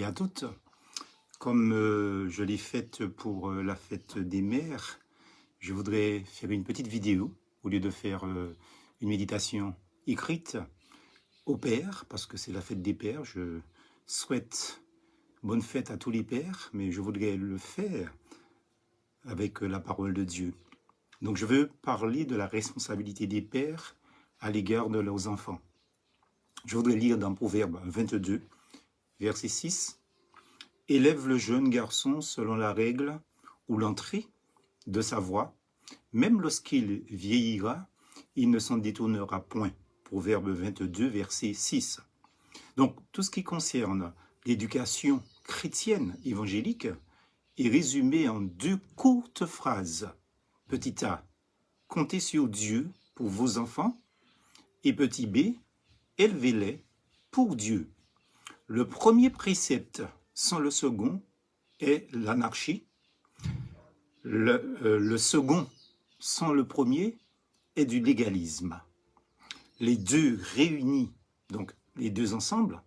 et à toutes. Comme je l'ai faite pour la fête des mères, je voudrais faire une petite vidéo au lieu de faire une méditation écrite aux pères, parce que c'est la fête des pères. Je souhaite bonne fête à tous les pères, mais je voudrais le faire avec la parole de Dieu. Donc je veux parler de la responsabilité des pères à l'égard de leurs enfants. Je voudrais lire dans Proverbe 22, verset 6. « Élève le jeune garçon selon la règle ou l'entrée de sa voix. Même lorsqu'il vieillira, il ne s'en détournera point. » Proverbe 22, verset 6. Donc, tout ce qui concerne l'éducation chrétienne évangélique est résumé en deux courtes phrases. Petit a, comptez sur Dieu pour vos enfants. Et petit b, élevez-les pour Dieu. Le premier précepte sans le second est l'anarchie. Le second sans le premier est du légalisme. Les deux réunis, donc les deux ensemble,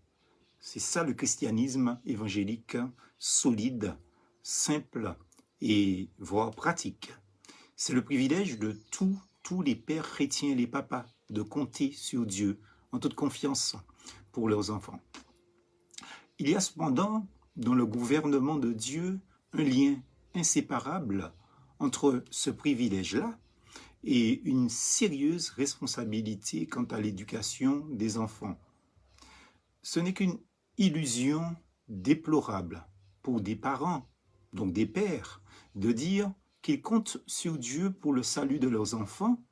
c'est ça le christianisme évangélique solide, simple et voire pratique. C'est le privilège de tous les pères chrétiens et les papas de compter sur Dieu en toute confiance pour leurs enfants. Il y a cependant dans le gouvernement de Dieu un lien inséparable entre ce privilège-là et une sérieuse responsabilité quant à l'éducation des enfants. Ce n'est qu'une illusion déplorable pour des parents, donc des pères, de dire qu'ils comptent sur Dieu pour le salut de leurs enfants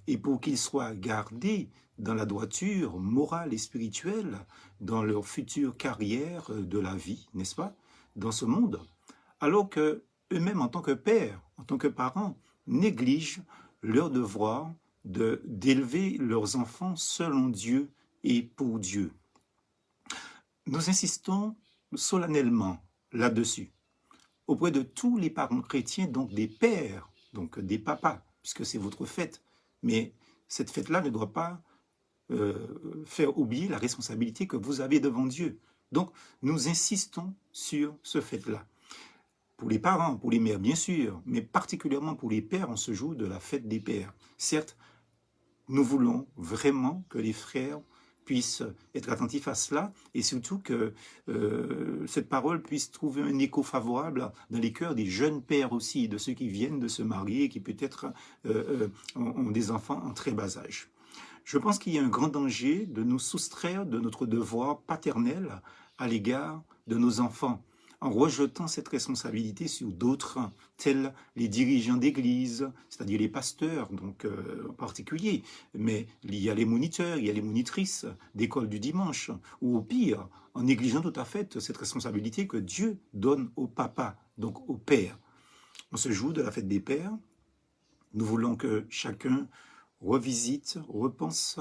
et pour qu'ils soient gardés dans la droiture morale et spirituelle dans leur future carrière de la vie, n'est-ce pas, dans ce monde, alors que eux-mêmes, en tant que pères, en tant que parents, négligent leur devoir d'élever leurs enfants selon Dieu et pour Dieu. Nous insistons solennellement là-dessus, auprès de tous les parents chrétiens, donc des pères, donc des papas, puisque c'est votre fête. Mais cette fête-là ne doit pas faire oublier la responsabilité que vous avez devant Dieu. Donc, nous insistons sur ce fait-là. Pour les parents, pour les mères, bien sûr, mais particulièrement pour les pères, on se joue de la fête des pères. Certes, nous voulons vraiment que les frères puissent être attentifs à cela et surtout que cette parole puisse trouver un écho favorable dans les cœurs des jeunes pères aussi, de ceux qui viennent de se marier et qui peut-être ont des enfants en très bas âge. Je pense qu'il y a un grand danger de nous soustraire de notre devoir paternel à l'égard de nos enfants, en rejetant cette responsabilité sur d'autres, tels les dirigeants d'église, c'est-à-dire les pasteurs, donc en particulier, mais il y a les moniteurs, il y a les monitrices d'école du dimanche, ou au pire, en négligeant tout à fait cette responsabilité que Dieu donne au papa, donc au père. On se joue de la fête des pères, nous voulons que chacun revisite, repense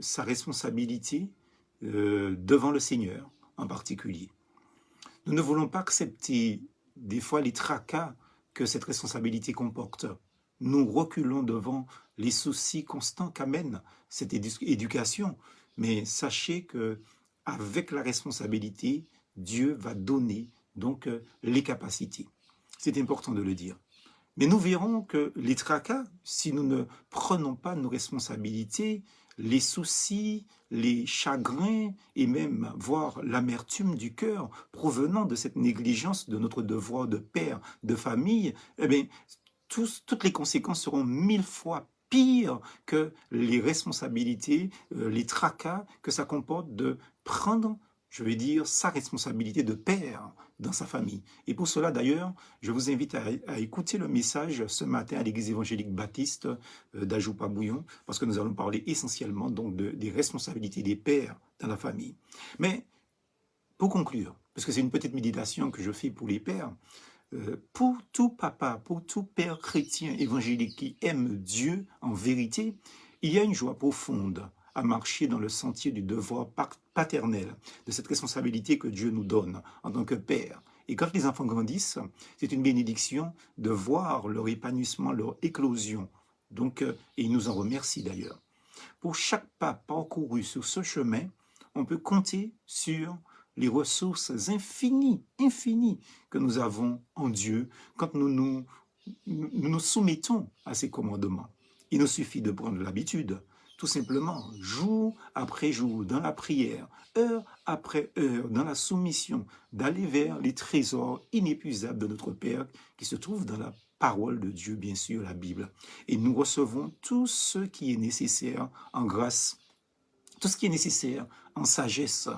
sa responsabilité devant le Seigneur en particulier. Nous ne voulons pas accepter des fois les tracas que cette responsabilité comporte. Nous reculons devant les soucis constants qu'amène cette éducation, mais sachez que avec la responsabilité, Dieu va donner donc les capacités. C'est important de le dire. Mais nous verrons que les tracas, si nous ne prenons pas nos responsabilités, les soucis, les chagrins et même voire l'amertume du cœur provenant de cette négligence de notre devoir de père, de famille, eh bien, toutes les conséquences seront 1000 fois pires que les responsabilités, les tracas que ça comporte de prendre, je vais dire, sa responsabilité de père dans sa famille. Et pour cela, d'ailleurs, je vous invite à écouter le message ce matin à l'église évangélique baptiste d'Ajoupa-Bouillon, parce que nous allons parler essentiellement donc des responsabilités des pères dans la famille. Mais pour conclure, parce que c'est une petite méditation que je fais pour les pères, pour tout papa, pour tout père chrétien évangélique qui aime Dieu en vérité, il y a une joie profonde à marcher dans le sentier du devoir paternel, de cette responsabilité que Dieu nous donne en tant que père. Et quand les enfants grandissent, c'est une bénédiction de voir leur épanouissement, leur éclosion. Donc, et ils nous en remercient d'ailleurs. Pour chaque pas parcouru sur ce chemin, on peut compter sur les ressources infinies, infinies que nous avons en Dieu quand nous soumettons à ses commandements. Il nous suffit de prendre l'habitude, tout simplement, jour après jour, dans la prière, heure après heure, dans la soumission, d'aller vers les trésors inépuisables de notre Père qui se trouvent dans la parole de Dieu, bien sûr, la Bible. Et nous recevons tout ce qui est nécessaire en grâce, tout ce qui est nécessaire en sagesse,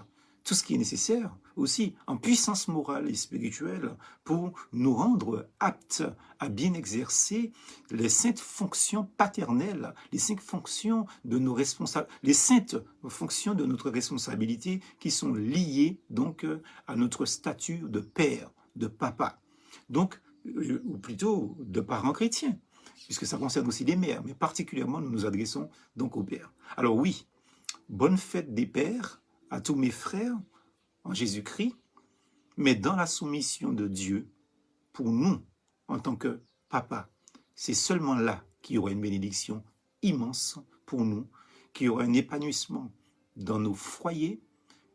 tout ce qui est nécessaire aussi en puissance morale et spirituelle pour nous rendre aptes à bien exercer les saintes fonctions paternelles, les saintes fonctions de nos responsables, les saintes fonctions de notre responsabilité qui sont liées donc à notre statut de père, de papa. Donc, ou plutôt de parents chrétiens, puisque ça concerne aussi les mères, mais particulièrement nous nous adressons donc aux pères. Alors oui, bonne fête des pères à tous mes frères en Jésus-Christ, mais dans la soumission de Dieu, pour nous, en tant que papa, c'est seulement là qu'il y aura une bénédiction immense pour nous, qu'il y aura un épanouissement dans nos foyers.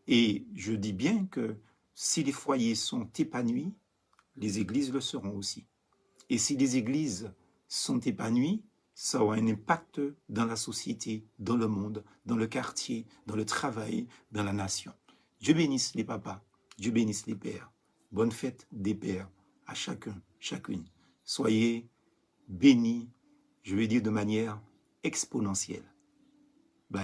Et je dis bien que si les foyers sont épanouis, les églises le seront aussi. Et si les églises sont épanouies, ça aura un impact dans la société, dans le monde, dans le quartier, dans le travail, dans la nation. Dieu bénisse les papas, Dieu bénisse les pères. Bonne fête des pères à chacun, chacune. Soyez bénis, je vais dire de manière exponentielle.